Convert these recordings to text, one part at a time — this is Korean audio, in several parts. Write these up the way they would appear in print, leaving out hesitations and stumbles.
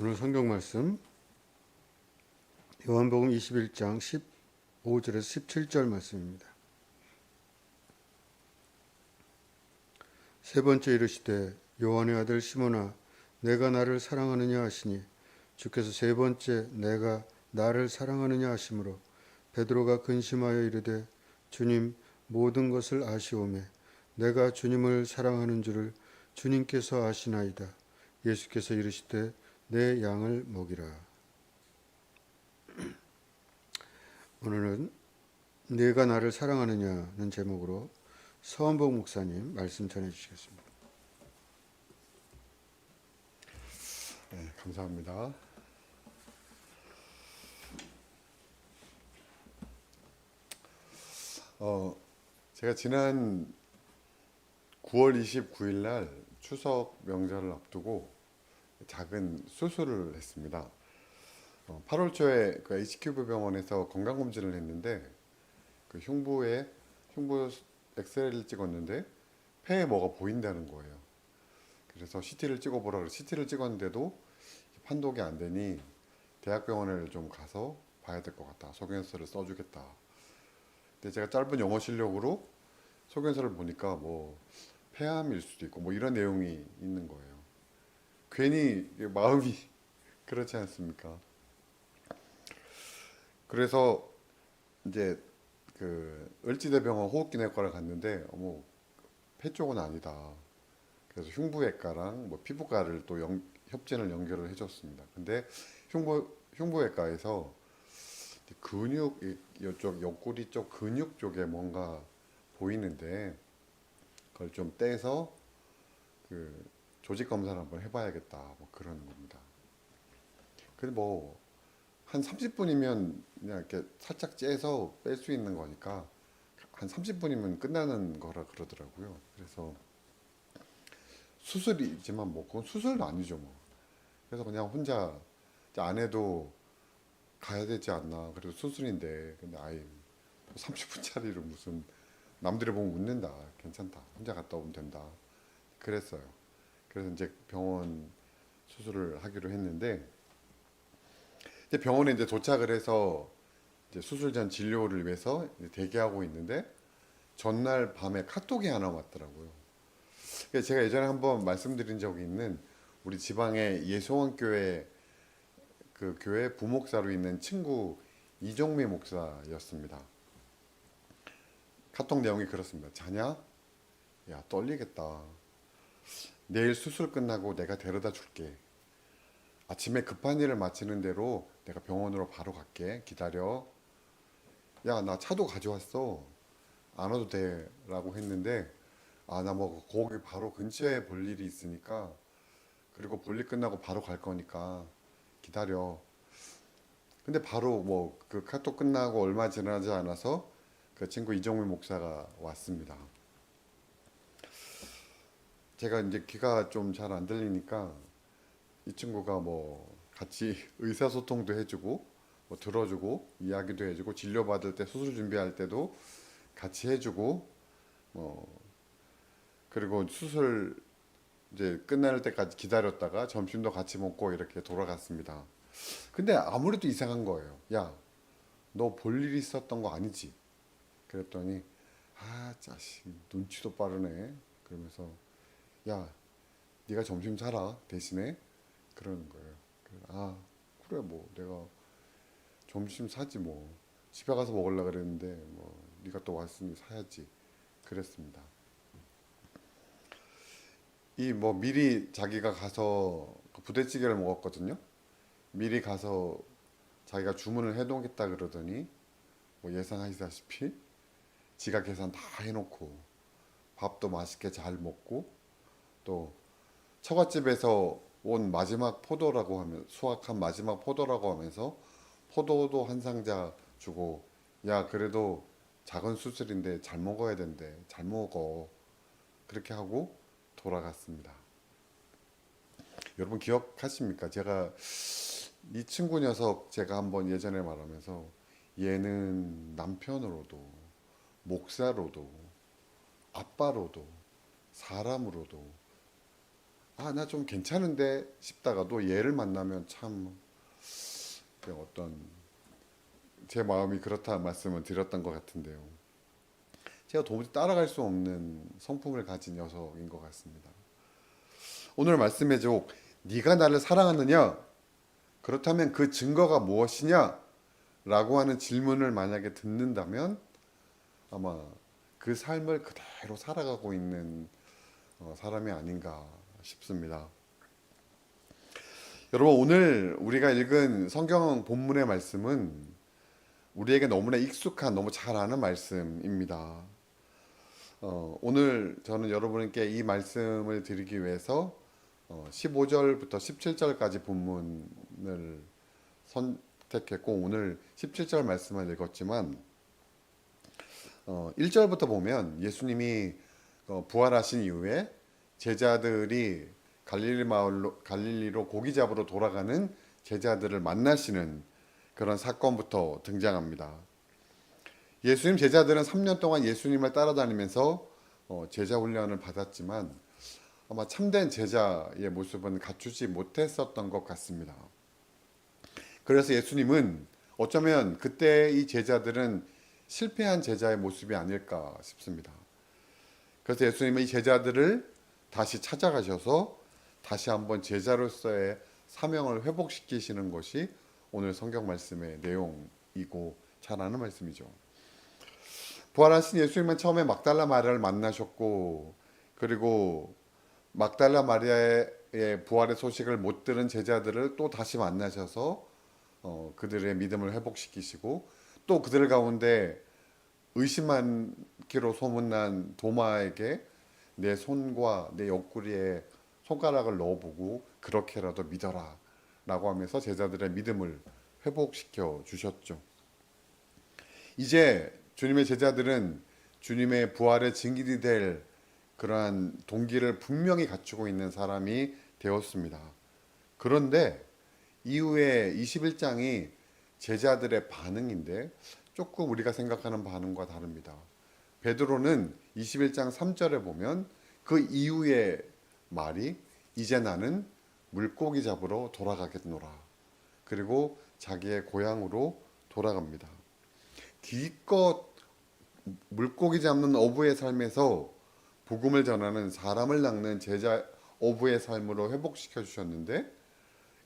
오늘 성경 말씀 요한복음 21장 15절에서 17절 말씀입니다. 세 번째 이르시되 요한의 아들 시몬아 내가 나를 사랑하느냐 하시니 주께서 세 번째 내가 나를 사랑하느냐 하시므로 베드로가 근심하여 이르되 주님 모든 것을 아시오매 내가 주님을 사랑하는 줄을 주님께서 아시나이다. 예수께서 이르시되 내 양을 먹이라. 오늘은 내가 나를 사랑하느냐는 제목으로 서원복 목사님 말씀 전해 주시겠습니다. 네, 감사합니다. 제가 지난 9월 29일 날 추석 명절을 앞두고 작은 수술을 했습니다. 8월 초에 그 HQ 병원에서 건강검진을 했는데 그 흉부 엑스레이를 찍었는데 폐에 뭐가 보인다는 거예요. 그래서 CT를 찍어보라 그래서 CT를 찍었는데도 판독이 안 되니 대학병원을 좀 가서 봐야 될 것 같다. 소견서를 써주겠다. 근데 제가 짧은 영어 실력으로 소견서를 보니까 뭐 폐암일 수도 있고 뭐 이런 내용이 있는 거예요. 괜히 마음이 그렇지 않습니까? 그래서 이제 그 을지대병원 호흡기내과를 갔는데 어머 폐 쪽은 아니다. 그래서 흉부외과랑 뭐 피부과를 또 협진을 연결을 해줬습니다. 근데 흉부외과에서 근육 이쪽 옆구리 쪽 근육 쪽에 뭔가 보이는데 그걸 좀 떼서 그 조직 검사를 한번 해봐야겠다 뭐 그런 겁니다. 근데 뭐 한 30분이면 그냥 이렇게 살짝 째서 뺄 수 있는 거니까 한 30분이면 끝나는 거라 그러더라고요. 그래서 수술이지만 뭐 그건 수술도 아니죠 뭐. 그래서 그냥 혼자 아내도 가야 되지 않나. 그래도 수술인데 근데 아예 30분짜리로 무슨 남들이 보면 웃는다. 괜찮다. 혼자 갔다 오면 된다. 그랬어요. 그래서 이제 병원 수술을 하기로 했는데 이제 병원에 이제 도착을 해서 이제 수술 전 진료를 위해서 이제 대기하고 있는데 전날 밤에 카톡이 하나 왔더라고요. 그래서 제가 예전에 한번 말씀드린 적이 있는 우리 지방의 예수원 교회 그 교회 부목사로 있는 친구 이종미 목사였습니다. 카톡 내용이 그렇습니다. 자냐? 야 떨리겠다. 내일 수술 끝나고 내가 데려다 줄게. 아침에 급한 일을 마치는 대로 내가 병원으로 바로 갈게. 기다려. 야 나 차도 가져왔어. 안 와도 돼. 라고 했는데 아 나 뭐 거기 바로 근처에 볼 일이 있으니까 그리고 볼일 끝나고 바로 갈 거니까 기다려. 근데 바로 뭐 그 카톡 끝나고 얼마 지나지 않아서 그 친구 이정민 목사가 왔습니다. 제가 이제 귀가 좀 잘 안 들리니까 이 친구가 뭐 같이 의사소통도 해주고 뭐 들어주고 이야기도 해주고 진료받을 때 수술 준비할 때도 같이 해주고 뭐 그리고 수술 이제 끝날 때까지 기다렸다가 점심도 같이 먹고 이렇게 돌아갔습니다. 근데 아무래도 이상한 거예요. 야, 너 볼 일 있었던 거 아니지? 그랬더니 아, 자식 눈치도 빠르네. 그러면서 야, 네가 점심 사라 대신에 그러는 거예요. 아, 그래 뭐 내가 점심 사지 뭐 집에 가서 먹으려 그랬는데 뭐 네가 또 왔으니 사야지 그랬습니다. 이 뭐 미리 자기가 가서 그 부대찌개를 먹었거든요. 미리 가서 자기가 주문을 해놓겠다 그러더니 뭐 예상하시다시피 지가 계산 다 해놓고 밥도 맛있게 잘 먹고 또 처갓집에서 온 마지막 포도라고 하면 수확한 마지막 포도라고 하면서 포도도 한 상자 주고 야 그래도 작은 수술인데 잘 먹어야 된대 잘 먹어 그렇게 하고 돌아갔습니다. 여러분 기억하십니까? 제가 이 친구 녀석 제가 한번 예전에 말하면서 얘는 남편으로도 목사로도 아빠로도 사람으로도 나 좀 괜찮은데 싶다가도 얘를 만나면 참 어떤 제 마음이 그렇다는 말씀을 드렸던 것 같은데요. 제가 도무지 따라갈 수 없는 성품을 가진 녀석인 것 같습니다. 오늘 말씀의 제목, 네가 나를 사랑하느냐? 그렇다면 그 증거가 무엇이냐? 라고 하는 질문을 만약에 듣는다면 아마 그 삶을 그대로 살아가고 있는 사람이 아닌가 싶습니다. 여러분, 오늘 우리가 읽은 성경 본문의 말씀은 우리에게 너무나 익숙한, 너무 잘 아는 말씀입니다. 오늘 저는 여러분께 이 말씀을 드리기 위해서 15절부터 17절까지 본문을 선택했고 오늘 17절 말씀을 읽었지만 1절부터 보면 예수님이 부활하신 이후에 제자들이 갈릴리로 고기 잡으러 돌아가는 제자들을 만나시는 그런 사건부터 등장합니다. 예수님 제자들은 3년 동안 예수님을 따라다니면서 제자 훈련을 받았지만 아마 참된 제자의 모습은 갖추지 못했었던 것 같습니다. 그래서 예수님은 어쩌면 그때 이 제자들은 실패한 제자의 모습이 아닐까 싶습니다. 그래서 예수님은 이 제자들을 다시 찾아가셔서 다시 한번 제자로서의 사명을 회복시키시는 것이 오늘 성경 말씀의 내용이고 잘 아는 말씀이죠. 부활하신 예수님은 처음에 막달라 마리아를 만나셨고 그리고 막달라 마리아의 부활의 소식을 못 들은 제자들을 또 다시 만나셔서 그들의 믿음을 회복시키시고 또 그들 가운데 의심하기로 소문난 도마에게 내 손과 내 옆구리에 손가락을 넣어보고 그렇게라도 믿어라 라고 하면서 제자들의 믿음을 회복시켜 주셨죠. 이제 주님의 제자들은 주님의 부활의 증인이 될 그러한 동기를 분명히 갖추고 있는 사람이 되었습니다. 그런데 이후에 21장이 제자들의 반응인데 조금 우리가 생각하는 반응과 다릅니다. 베드로는 21장 3절에 보면 그 이후의 말이 이제 나는 물고기 잡으러 돌아가겠노라. 그리고 자기의 고향으로 돌아갑니다. 기껏 물고기 잡는 어부의 삶에서 복음을 전하는 사람을 낚는 제자 어부의 삶으로 회복시켜 주셨는데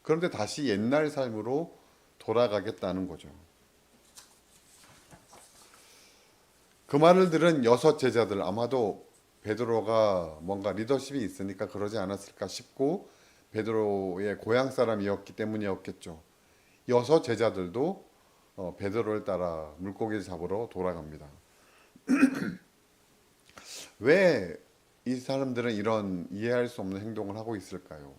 그런데 다시 옛날 삶으로 돌아가겠다는 거죠. 그 말을 들은 6 제자들 아마도 베드로가 뭔가 리더십이 있으니까 그러지 않았을까 싶고 베드로의 고향 사람이었기 때문이었겠죠. 6 제자들도 베드로를 따라 물고기를 잡으러 돌아갑니다. 왜 이 사람들은 이런 이해할 수 없는 행동을 하고 있을까요?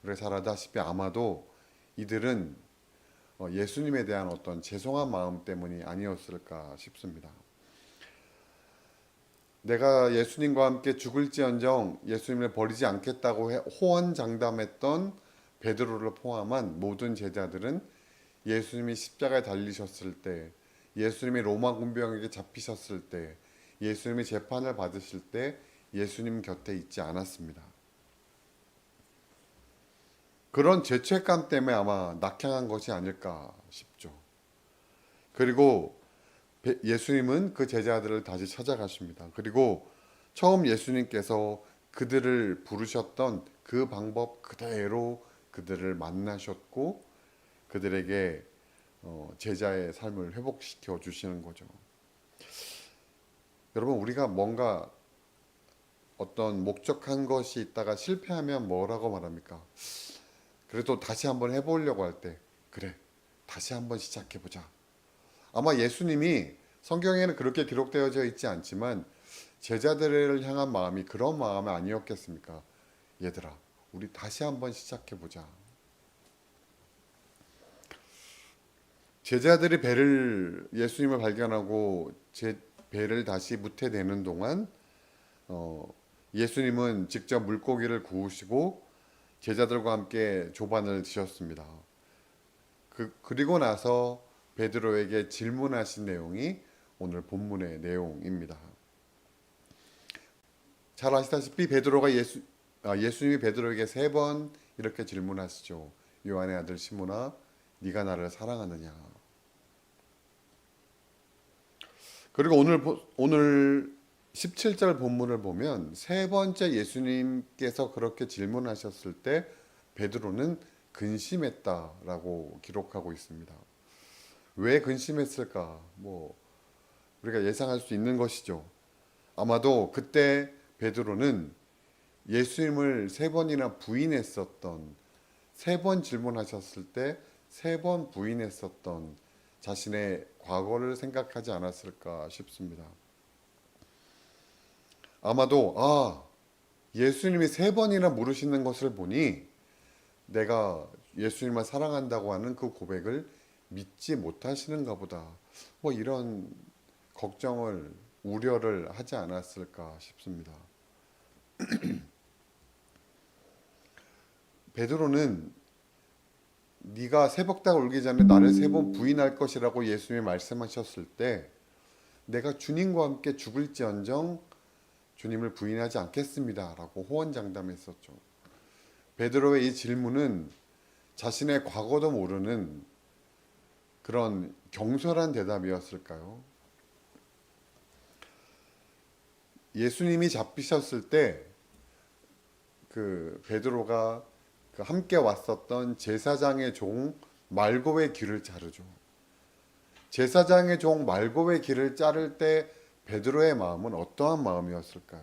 우리가 잘 알다시피 아마도 이들은 예수님에 대한 어떤 죄송한 마음 때문이 아니었을까 싶습니다. 내가 예수님과 함께 죽을지언정 예수님을 버리지 않겠다고 호언장담했던 베드로를 포함한 모든 제자들은 예수님이 십자가에 달리셨을 때, 예수님이 로마 군병에게 잡히셨을 때, 예수님이 재판을 받으실 때 예수님 곁에 있지 않았습니다. 그런 죄책감 때문에 아마 낙향한 것이 아닐까 싶죠. 그리고 예수님은 그 제자들을 다시 찾아가십니다. 그리고 처음 예수님께서 그들을 부르셨던 그 방법 그대로 그들을 만나셨고 그들에게 제자의 삶을 회복시켜 주시는 거죠. 여러분 우리가 뭔가 어떤 목적한 것이 있다가 실패하면 뭐라고 말합니까? 그래도 다시 한번 해보려고 할 때 그래 다시 한번 시작해보자. 아마 예수님이 성경에는 그렇게 기록되어져 있지 않지만 제자들을 향한 마음이 그런 마음이 아니었겠습니까? 얘들아 우리 다시 한번 시작해보자. 제자들이 예수님을 발견하고 배를 다시 무태 대는 동안 예수님은 직접 물고기를 구우시고 제자들과 함께 조반을 드셨습니다. 그리고 나서 베드로에게 질문하신 내용이 오늘 본문의 내용입니다. 잘 아시다시피 베드로가 예수님이 베드로에게 3번 이렇게 질문하시죠. 요한의 아들 시몬아, 네가 나를 사랑하느냐? 그리고 오늘 17절 본문을 보면 3번째 예수님께서 그렇게 질문하셨을 때 베드로는 근심했다라고 기록하고 있습니다. 왜 근심했을까? 우리가 예상할 수 있는 것이죠. 아마도 그때 베드로는 예수님을 3번이나 부인했었던, 3번 질문하셨을 때 3번 부인했었던 자신의 과거를 생각하지 않았을까 싶습니다. 아마도 예수님이 3번이나 물으시는 것을 보니 내가 예수님을 사랑한다고 하는 그 고백을 믿지 못하시는가 보다. 이런 걱정을, 우려를 하지 않았을까 싶습니다. 베드로는 네가 새벽닭 울기 전에 나를 3번 부인할 것이라고 예수님이 말씀하셨을 때 내가 주님과 함께 죽을지언정 주님을 부인하지 않겠습니다 라고 호언장담했었죠. 베드로의 이 질문은 자신의 과거도 모르는 그런 경솔한 대답이었을까요? 예수님이 잡히셨을 때 그 베드로가 함께 왔었던 제사장의 종 말고의 귀를 자르죠. 제사장의 종 말고의 귀를 자를 때 베드로의 마음은 어떠한 마음이었을까요?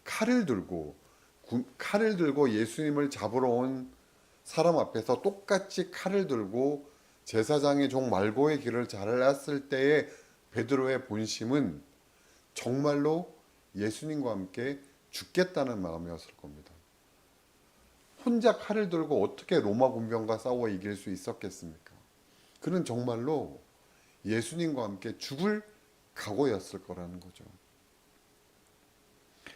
칼을 들고 예수님을 잡으러 온 사람 앞에서 똑같이 칼을 들고 제사장의 종 말고의 귀를 잘랐을 때의 베드로의 본심은 정말로 예수님과 함께 죽겠다는 마음이었을 겁니다. 혼자 칼을 들고 어떻게 로마 군병과 싸워 이길 수 있었겠습니까? 그는 정말로 예수님과 함께 죽을 각오였을 거라는 거죠.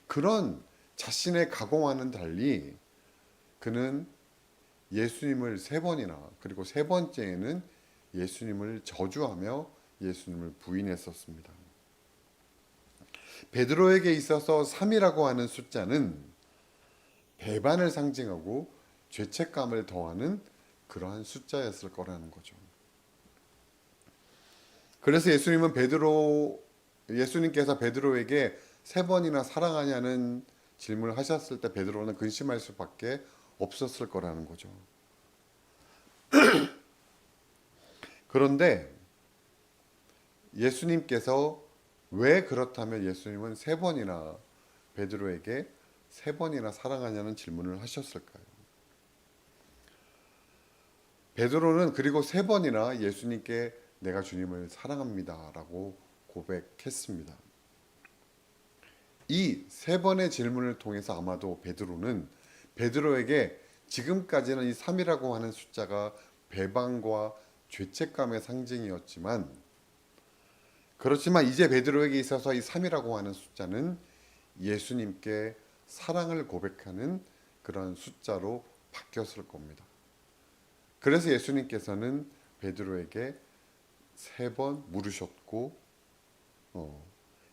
그런 자신의 각오와는 달리 그는 예수님을 3번이나, 그리고 3번째에는 예수님을 저주하며 예수님을 부인했었습니다. 베드로에게 있어서 3이라고 하는 숫자는 배반을 상징하고 죄책감을 더하는 그러한 숫자였을 거라는 거죠. 그래서 예수님께서 베드로에게 3번이나 사랑하냐는 질문을 하셨을 때 베드로는 근심할 수밖에 없었을 거라는 거죠. 그런데 예수님께서 왜 그렇다면 예수님은 3번이나 베드로에게 3번이나 사랑하냐는 질문을 하셨을까요? 베드로는 그리고 3번이나 예수님께 내가 주님을 사랑합니다 라고 고백했습니다. 이 3번의 질문을 통해서 아마도 베드로에게 지금까지는 이 3이라고 하는 숫자가 배반과 죄책감의 상징이었지만, 그렇지만 이제 베드로에게 있어서 이 3이라고 하는 숫자는 예수님께 사랑을 고백하는 그런 숫자로 바뀌었을 겁니다. 그래서 예수님께서는 베드로에게 3번 물으셨고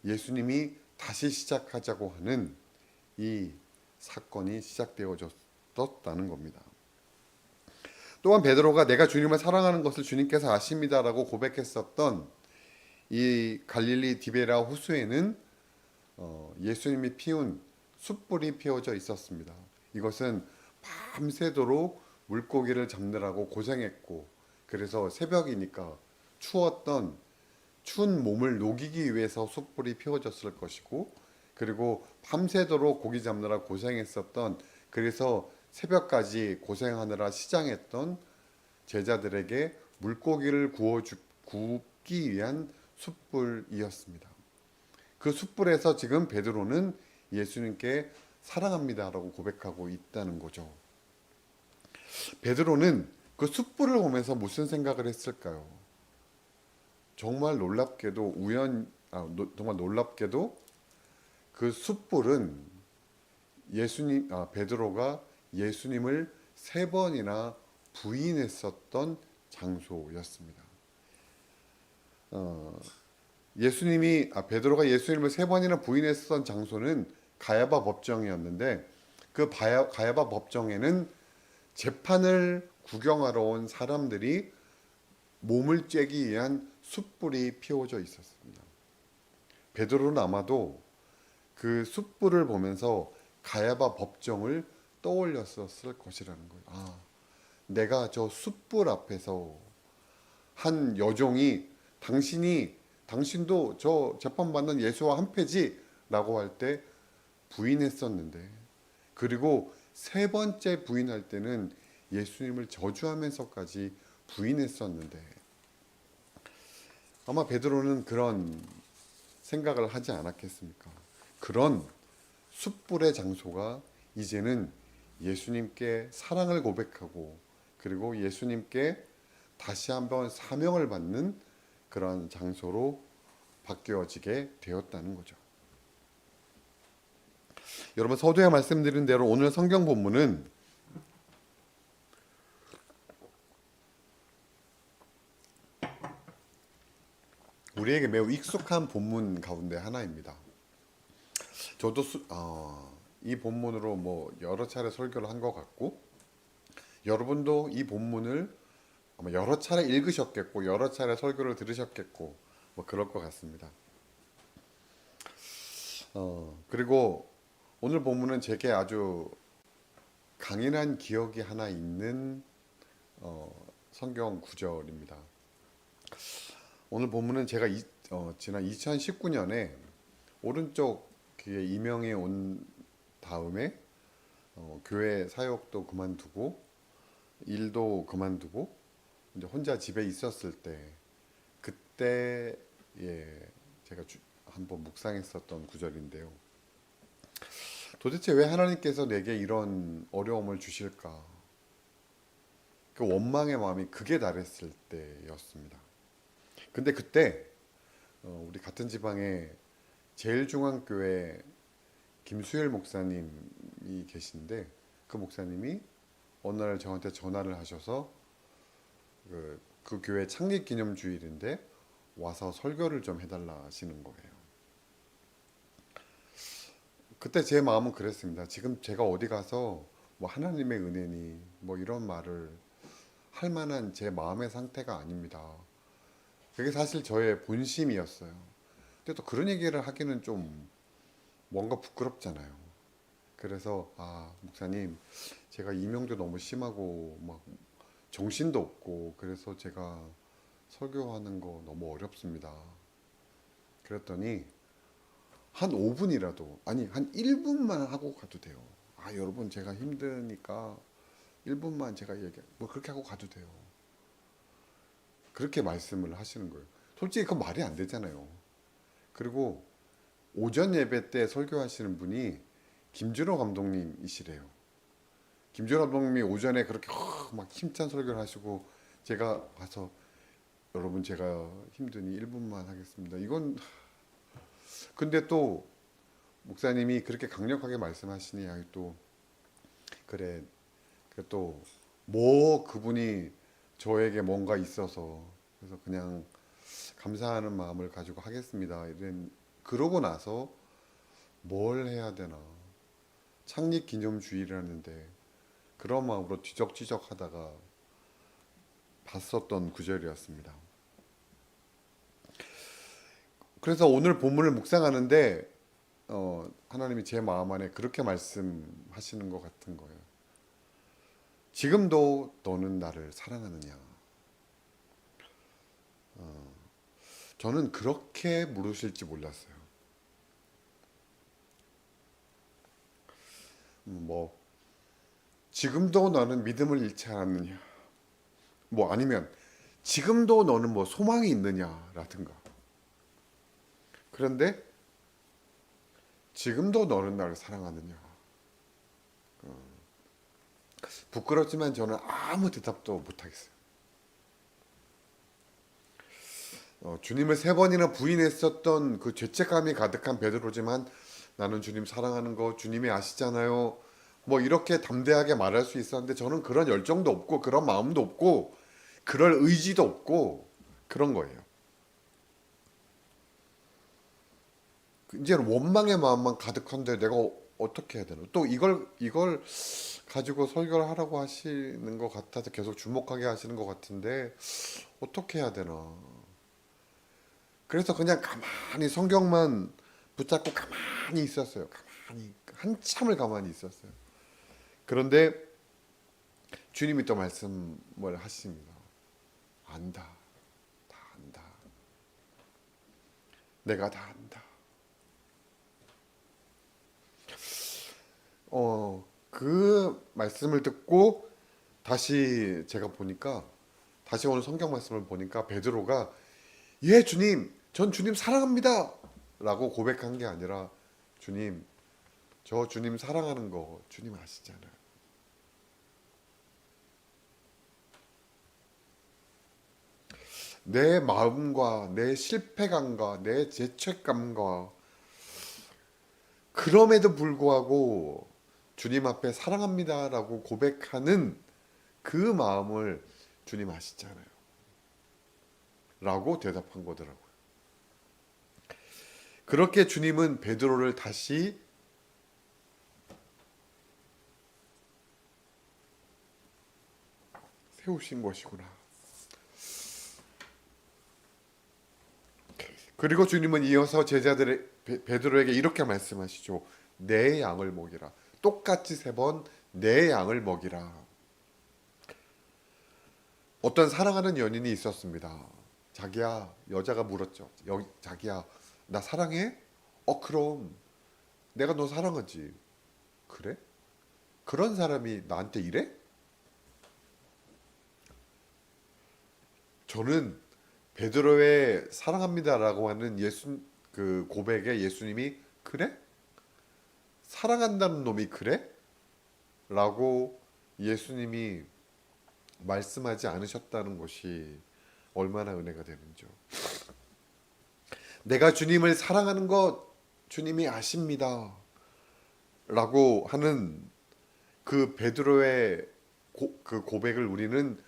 예수님이 다시 시작하자고 하는 이 사건이 시작되어졌다는 겁니다. 또한 베드로가 내가 주님을 사랑하는 것을 주님께서 아십니다라고 고백했었던 이 갈릴리 디베라 호수에는 예수님이 피운 숯불이 피워져 있었습니다. 이것은 밤새도록 물고기를 잡느라고 고생했고, 그래서 새벽이니까 추운 몸을 녹이기 위해서 숯불이 피워졌을 것이고, 그리고 밤새도록 고기 잡느라 고생했었던, 그래서 새벽까지 고생하느라 시장했던 제자들에게 물고기를 굽기 위한 숯불이었습니다. 그 숯불에서 지금 베드로는 예수님께 사랑합니다라고 고백하고 있다는 거죠. 베드로는 그 숯불을 보면서 무슨 생각을 했을까요? 정말 놀랍게도 그 숯불은 베드로가 예수님을 3번이나 부인했었던 장소였습니다. 베드로가 예수님을 3번이나 부인했었던 장소는 가야바 법정이었는데 그 가야바 법정에는 재판을 구경하러 온 사람들이 몸을 쬐기 위한 숯불이 피워져 있었습니다. 베드로는 아마도 그 숯불을 보면서 가야바 법정을 떠올렸었을 것이라는 거예요. 아, 내가 저 숯불 앞에서 한 여종이 당신도 저 재판받는 예수와 한패지라고 할 때 부인했었는데, 그리고 세 번째 부인할 때는 예수님을 저주하면서까지 부인했었는데, 아마 베드로는 그런 생각을 하지 않았겠습니까? 그런 숯불의 장소가 이제는 예수님께 사랑을 고백하고 그리고 예수님께 다시 한번 사명을 받는 그런 장소로 바뀌어지게 되었다는 거죠. 여러분, 서두에 말씀드린 대로 오늘 성경 본문은 우리에게 매우 익숙한 본문 가운데 하나입니다. 저도 이 본문으로 뭐 여러 차례 설교를 한 것 같고, 여러분도 이 본문을 아마 여러 차례 읽으셨겠고 여러 차례 설교를 들으셨겠고 뭐 그럴 것 같습니다. 그리고 오늘 본문은 제게 아주 강인한 기억이 하나 있는 성경 구절입니다. 오늘 본문은 제가 지난 2019년에 오른쪽 귀에 이명이 온 다음에 교회 사역도 그만두고 일도 그만두고 이제 혼자 집에 있었을 때, 그때 제가 한번 묵상했었던 구절인데요. 도대체 왜 하나님께서 내게 이런 어려움을 주실까? 그 원망의 마음이 극에 달했을 때였습니다. 근데 그때 우리 같은 지방에 제일중앙교회 김수열 목사님이 계신데, 그 목사님이 어느 날 저한테 전화를 하셔서 그 교회 창립 기념주일인데 와서 설교를 좀 해달라 하시는 거예요. 그때 제 마음은 그랬습니다. 지금 제가 어디 가서 뭐 하나님의 은혜니 뭐 이런 말을 할 만한 제 마음의 상태가 아닙니다. 그게 사실 저의 본심이었어요. 근데 또 그런 얘기를 하기는 좀 뭔가 부끄럽잖아요. 그래서 목사님, 제가 이명도 너무 심하고 막 정신도 없고 그래서 제가 설교하는 거 너무 어렵습니다. 그랬더니 한 5분이라도, 아니 한 1분만 하고 가도 돼요. 여러분, 제가 힘드니까 1분만 제가 뭐 그렇게 하고 가도 돼요. 그렇게 말씀을 하시는 거예요. 솔직히 그건 말이 안 되잖아요. 그리고 오전 예배 때 설교하시는 분이 김준호 감독님이시래요. 김준호 감독님이 오전에 그렇게 막 힘찬 설교를 하시고, 제가 가서 여러분 제가 힘드니 1분만 하겠습니다. 이건 근데 또 목사님이 그렇게 강력하게 말씀하시니 또 그래 또 뭐 그분이 저에게 뭔가 있어서 그래서 그냥 감사하는 마음을 가지고 하겠습니다. 그러고 나서 뭘 해야 되나, 창립 기념주일이라는데 그런 마음으로 뒤적뒤적 하다가 봤었던 구절이었습니다. 그래서 오늘 본문을 묵상하는데 하나님이 제 마음 안에 그렇게 말씀하시는 것 같은 거예요. 지금도 너는 나를 사랑하느냐? 저는 그렇게 물으실지 몰랐어요. 뭐 지금도 너는 믿음을 잃지 않았느냐? 뭐 아니면 지금도 너는 뭐 소망이 있느냐라든가. 그런데 지금도 너는 나를 사랑하느냐? 부끄럽지만 저는 아무 대답도 못하겠어요. 주님을 3번이나 부인했었던 그 죄책감이 가득한 베드로지만, 나는 주님 사랑하는 거 주님이 아시잖아요. 뭐 이렇게 담대하게 말할 수 있었는데, 저는 그런 열정도 없고 그런 마음도 없고 그럴 의지도 없고 그런 거예요. 이제는 원망의 마음만 가득한데 내가 어떻게 해야 되나? 또 이걸 가지고 설교를 하라고 하시는 것 같아서 계속 주목하게 하시는 것 같은데 어떻게 해야 되나? 그래서 그냥 가만히 성경만 붙잡고 가만히 있었어요. 가만히 한참을 가만히 있었어요. 그런데 주님이 또 말씀을 하십니다. 안다, 다 안다. 내가 다 안다. 그 말씀을 듣고 다시 제가 보니까 다시 오늘 성경 말씀을 보니까 베드로가 예 주님, 전 주님 사랑합니다 라고 고백한 게 아니라 주님, 저 주님 사랑하는 거 주님 아시잖아요. 내 마음과 내 실패감과 내 죄책감과 그럼에도 불구하고 주님 앞에 사랑합니다라고 고백하는 그 마음을 주님 아시잖아요. 라고 대답한 거더라고요. 그렇게 주님은 베드로를 다시 세우신 것이구나. 그리고 주님은 이어서 베드로에게 이렇게 말씀하시죠. 내 양을 먹이라. 똑같이 3번 내 양을 먹이라. 어떤 사랑하는 연인이 있었습니다. 자기야, 여자가 물었죠. 자기야, 나 사랑해? 그럼 내가 너 사랑하지. 그래? 그런 사람이 나한테 이래? 저는 베드로의 사랑합니다라고 하는 그 고백에 예수님이 그래? 사랑한다는 놈이 그래? 라고 예수님이 말씀하지 않으셨다는 것이 얼마나 은혜가 되는지요. 내가 주님을 사랑하는 것 주님이 아십니다. 라고 하는 그 베드로의 그 고백을 우리는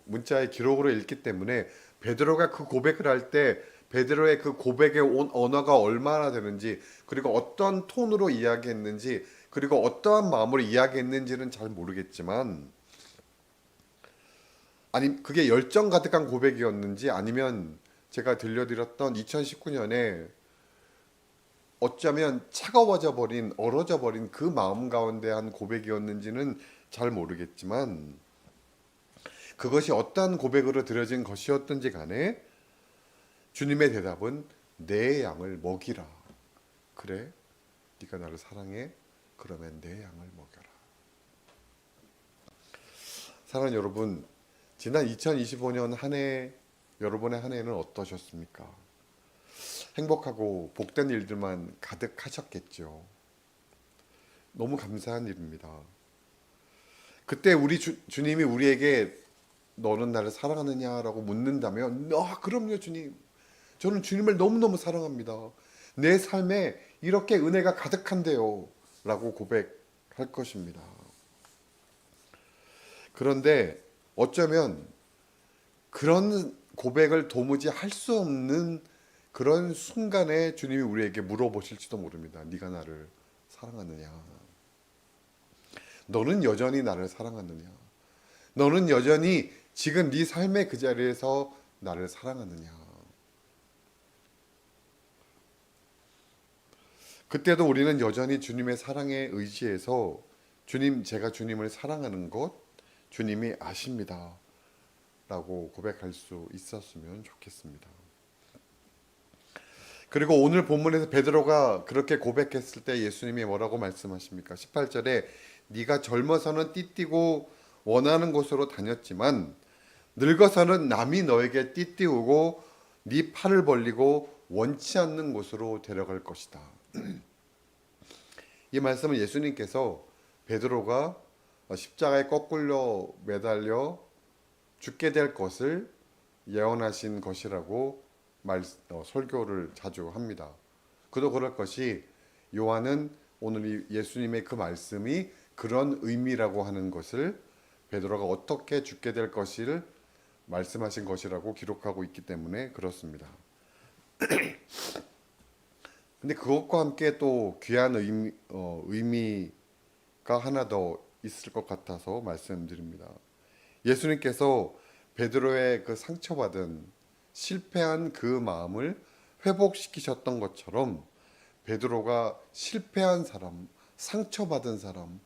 문자의 기록으로 읽기 때문에 베드로가 그 고백을 할 때 베드로의 그 고백의 언어가 얼마나 되는지, 그리고 어떤 톤으로 이야기했는지, 그리고 어떠한 마음으로 이야기했는지는 잘 모르겠지만, 아니 그게 열정 가득한 고백이었는지, 아니면 제가 들려드렸던 2019년에 어쩌면 차가워져 버린, 얼어져 버린 그 마음 가운데 한 고백이었는지는 잘 모르겠지만, 그것이 어떠한 고백으로 드려진 것이었든지 간에 주님의 대답은 내 양을 먹이라. 그래? 네가 나를 사랑해? 그러면 내 양을 먹여라. 사랑하는 여러분, 지난 2025년 한 해, 여러분의 한 해는 어떠셨습니까? 행복하고 복된 일들만 가득하셨겠죠. 너무 감사한 일입니다. 그때 우리 주님이 우리에게 너는 나를 사랑하느냐라고 묻는다면, 그럼요 주님. 저는 주님을 너무너무 사랑합니다. 내 삶에 이렇게 은혜가 가득한데요. 라고 고백할 것입니다. 그런데 어쩌면 그런 고백을 도무지 할 수 없는 그런 순간에 주님이 우리에게 물어보실지도 모릅니다. 네가 나를 사랑하느냐? 너는 여전히 나를 사랑하느냐? 너는 여전히 지금 네 삶의 그 자리에서 나를 사랑하느냐? 그때도 우리는 여전히 주님의 사랑에 의지해서 주님, 제가 주님을 사랑하는 것 주님이 아십니다. 라고 고백할 수 있었으면 좋겠습니다. 그리고 오늘 본문에서 베드로가 그렇게 고백했을 때 예수님이 뭐라고 말씀하십니까? 18절에 네가 젊어서는 띠띠고 원하는 곳으로 다녔지만 늙어서는 남이 너에게 띠띠우고 네 팔을 벌리고 원치 않는 곳으로 데려갈 것이다. 이 말씀은 예수님께서 베드로가 십자가에 거꾸로 매달려 죽게 될 것을 예언하신 것이라고 설교를 자주 합니다. 그도 그럴 것이 요한은 오늘 예수님의 그 말씀이 그런 의미라고 하는 것을 베드로가 어떻게 죽게 될 것을 말씀하신 것이라고 기록하고 있기 때문에 그렇습니다. 근데 그것과 함께 또 귀한 의미가 하나 더 있을 것 같아서 말씀드립니다. 예수님께서 베드로의 그 상처받은 실패한 그 마음을 회복시키셨던 것처럼 베드로가 실패한 사람, 상처받은 사람,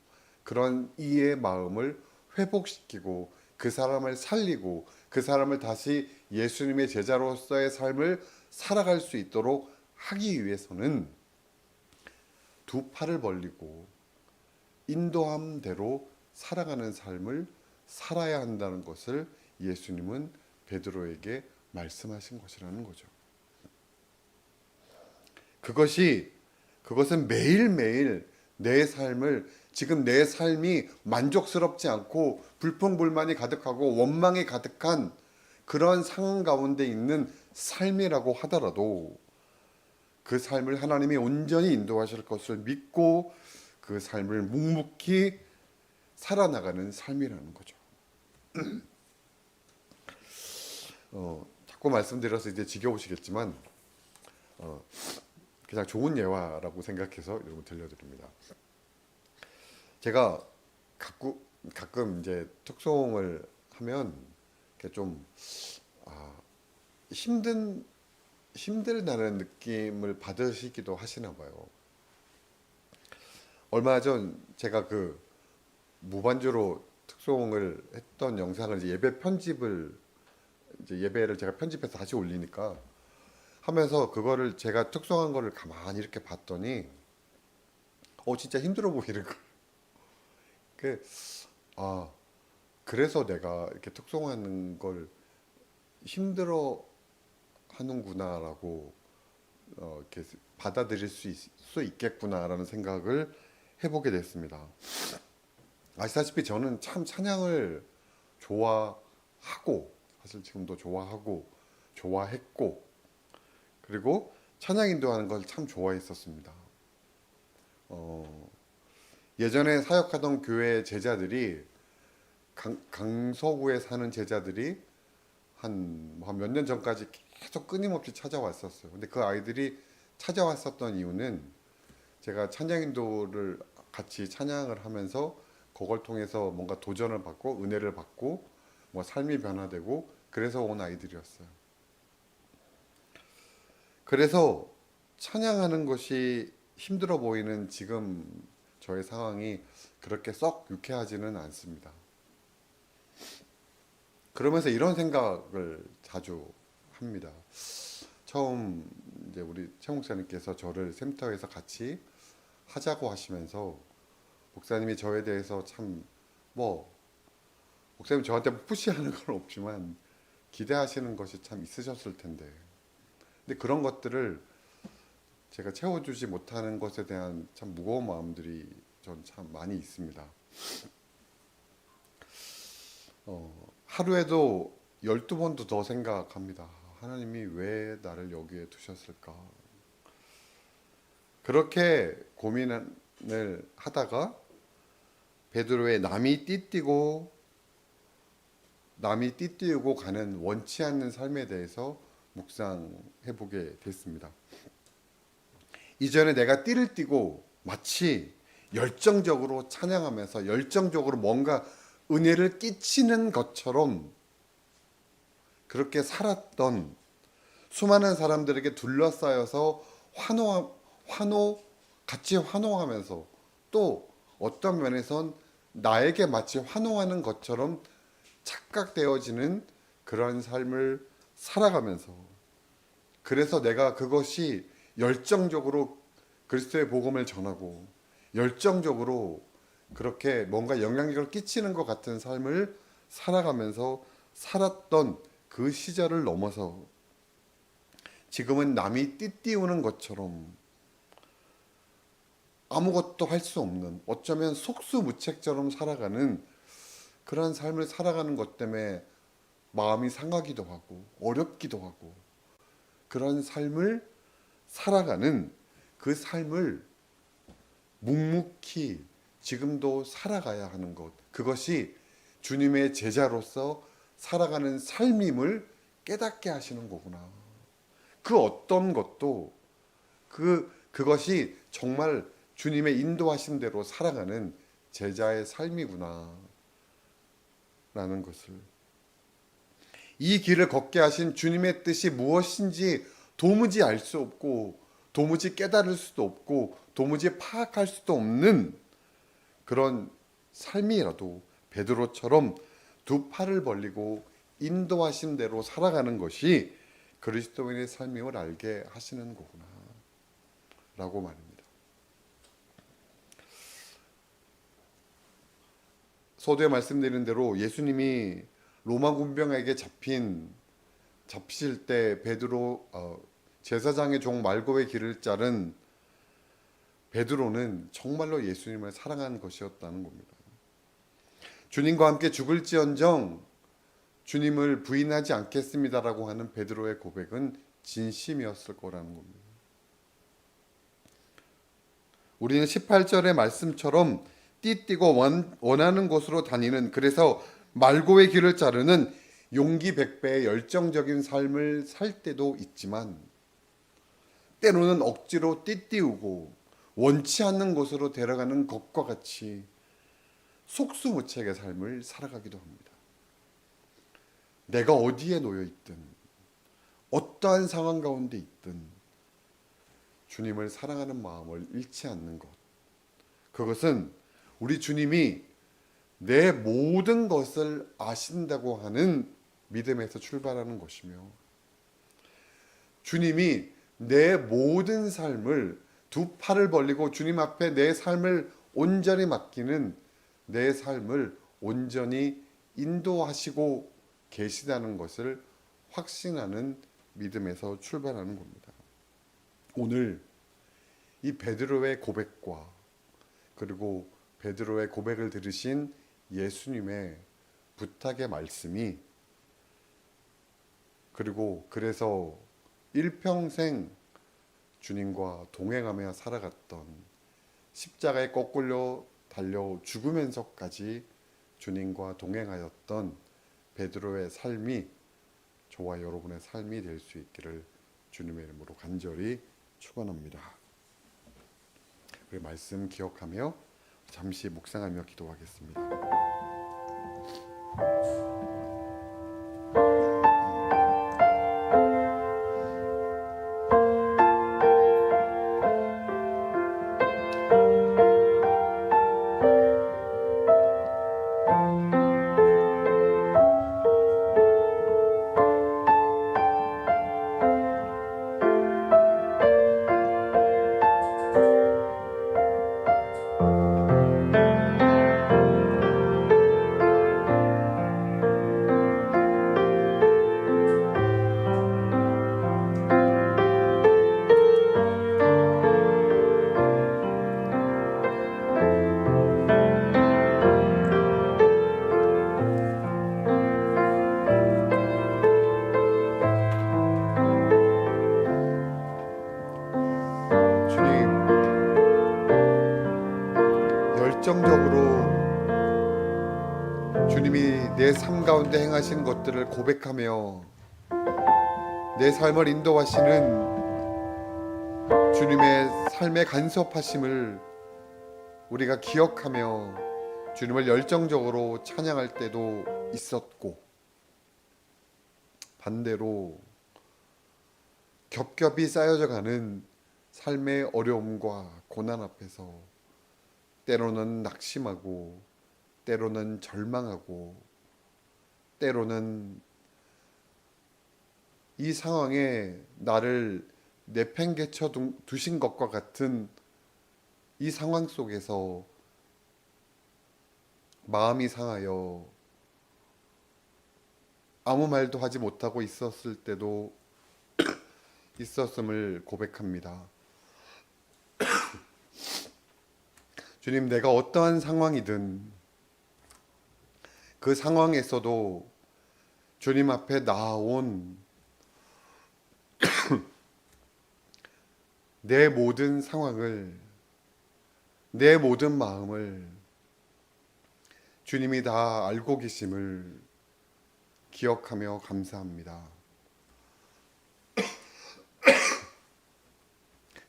그런 이의 마음을 회복시키고 그 사람을 살리고 그 사람을 다시 예수님의 제자로서의 삶을 살아갈 수 있도록 하기 위해서는 두 팔을 벌리고 인도함대로 살아가는 삶을 살아야 한다는 것을 예수님은 베드로에게 말씀하신 것이라는 거죠. 그것은 매일매일 내 삶을 지금 내 삶이 만족스럽지 않고 불평불만이 가득하고 원망이 가득한 그런 상황 가운데 있는 삶이라고 하더라도 그 삶을 하나님이 온전히 인도하실 것을 믿고 그 삶을 묵묵히 살아나가는 삶이라는 거죠. 자꾸 말씀드려서 이제 지겨우시겠지만 그냥 좋은 예화라고 생각해서 여러분 들려드립니다. 제가 가끔 이제 특송을 하면 이렇게 좀 힘들다는 느낌을 받으시기도 하시나 봐요. 얼마 전 제가 그 무반주로 특송을 했던 영상을 이제 예배 편집을 이제 예배를 제가 편집해서 다시 올리니까 하면서 그거를 제가 특송한 거를 가만히 이렇게 봤더니 진짜 힘들어 보이는 거예요. 그 그래서 내가 이렇게 특송하는 걸 힘들어 하는구나라고 이렇게 받아들일 수 있겠구나라는 생각을 해보게 됐습니다. 아시다시피 저는 참 찬양을 좋아하고 사실 지금도 좋아했고 그리고 찬양 인도하는 걸 참 좋아했었습니다. 예전에 사역하던 교회 제자들이 강서구에 사는 제자들이 한 몇 년 전까지 계속 끊임없이 찾아왔었어요. 근데 그 아이들이 찾아왔었던 이유는 제가 찬양 인도를 같이 찬양을 하면서 그걸 통해서 뭔가 도전을 받고 은혜를 받고 뭐 삶이 변화되고 그래서 온 아이들이었어요. 그래서 찬양하는 것이 힘들어 보이는 지금 저의 상황이 그렇게 썩 유쾌하지는 않습니다. 그러면서 이런 생각을 자주 합니다. 처음 이제 우리 최 목사님께서 저를 센터에서 같이 하자고 하시면서 목사님이 저에 대해서 참 목사님 저한테 푸시하는 건 없지만 기대하시는 것이 참 있으셨을 텐데 근데 그런 것들을 제가 채워주지 못하는 것에 대한 참 무거운 마음들이 전 참 많이 있습니다. 하루에도 12번도 더 생각합니다. 하나님이 왜 나를 여기에 두셨을까? 그렇게 고민을 하다가 베드로의 남이 띠띠고 가는 원치 않는 삶에 대해서 묵상해 보게 됐습니다. 이전에 내가 띠를 띠고 마치 열정적으로 찬양하면서 열정적으로 뭔가 은혜를 끼치는 것처럼 그렇게 살았던 수많은 사람들에게 둘러싸여서 같이 환호하면서 또 어떤 면에선 나에게 마치 환호하는 것처럼 착각되어지는 그런 삶을 살아가면서 그래서 내가 그것이 열정적으로 그리스도의 복음을 전하고 열정적으로 그렇게 뭔가 영향력을 끼치는 것 같은 삶을 살아가면서 살았던 그 시절을 넘어서 지금은 남이 띠띠우는 것처럼 아무것도 할 수 없는 어쩌면 속수무책처럼 살아가는 그런 삶을 살아가는 것 때문에 마음이 상하기도 하고 어렵기도 하고 그런 삶을 살아가는 그 삶을 묵묵히 지금도 살아가야 하는 것 그것이 주님의 제자로서 살아가는 삶임을 깨닫게 하시는 거구나. 그 어떤 것도 그 그것이 정말 주님의 인도하신 대로 살아가는 제자의 삶이구나 라는 것을, 이 길을 걷게 하신 주님의 뜻이 무엇인지 도무지 알 수 없고 도무지 깨달을 수도 없고 도무지 파악할 수도 없는 그런 삶이라도 베드로처럼 두 팔을 벌리고 인도하신 대로 살아가는 것이 그리스도인의 삶임을 알게 하시는 거구나 라고 말입니다. 서두에 말씀드린 대로 예수님이 로마 군병에게 잡히실 때 베드로 제사장의 종 말고의 길을 자른 베드로는 정말로 예수님을 사랑한 것이었다는 겁니다. 주님과 함께 죽을지언정 주님을 부인하지 않겠습니다라고 하는 베드로의 고백은 진심이었을 거라는 겁니다. 우리는 18절의 말씀처럼 띠띠고 원하는 곳으로 다니는, 그래서 말고의 길을 자르는 용기 백배의 열정적인 삶을 살 때도 있지만 때로는 억지로 띠띠우고 원치 않는 곳으로 데려가는 것과 같이 속수무책의 삶을 살아가기도 합니다. 내가 어디에 놓여 있든 어떠한 상황 가운데 있든 주님을 사랑하는 마음을 잃지 않는 것, 그것은 우리 주님이 내 모든 것을 아신다고 하는 믿음에서 출발하는 것이며, 주님이 내 모든 삶을 두 팔을 벌리고 주님 앞에 내 삶을 온전히 맡기는, 내 삶을 온전히 인도하시고 계시다는 것을 확신하는 믿음에서 출발하는 겁니다. 오늘 이 베드로의 고백과 그리고 베드로의 고백을 들으신 예수님의 부탁의 말씀이, 그리고 그래서 일평생 주님과 동행하며 살아갔던, 십자가에 거꾸로 달려 죽으면서까지 주님과 동행하였던 베드로의 삶이 저와 여러분의 삶이 될 수 있기를 주님의 이름으로 간절히 축원합니다. 우리 말씀 기억하며 잠시 묵상하며 기도하겠습니다. 열정적으로 주님이 내 삶 가운데 행하신 것들을 고백하며 내 삶을 인도하시는 주님의 삶의 간섭하심을 우리가 기억하며 주님을 열정적으로 찬양할 때도 있었고, 반대로 겹겹이 쌓여져 가는 삶의 어려움과 고난 앞에서 때로는 낙심하고 때로는 절망하고 때로는 이 상황에 나를 내팽개쳐 두신 것과 같은 이 상황 속에서 마음이 상하여 아무 말도 하지 못하고 있었을 때도 있었음을 고백합니다. 주님, 내가 어떠한 상황이든 그 상황에서도 주님 앞에 나아온 내 모든 상황을, 내 모든 마음을 주님이 다 알고 계심을 기억하며 감사합니다.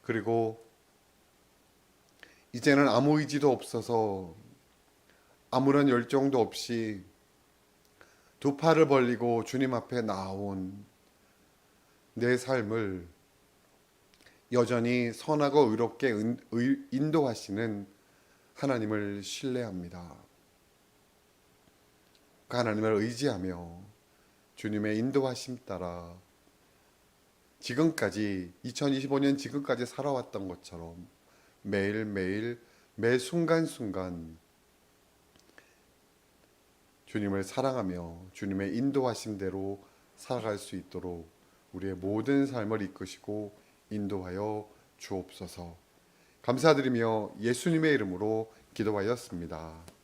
그리고 이제는 아무 의지도 없어서 아무런 열정도 없이 두 팔을 벌리고 주님 앞에 나온 내 삶을 여전히 선하고 의롭게 인도하시는 하나님을 신뢰합니다. 그 하나님을 의지하며 주님의 인도하심 따라 지금까지 2025년 지금까지 살아왔던 것처럼 매일매일 매 순간순간 주님을 사랑하며 주님의 인도하심대로 살아갈 수 있도록 우리의 모든 삶을 이끄시고 인도하여 주옵소서. 감사드리며 예수님의 이름으로 기도하였습니다.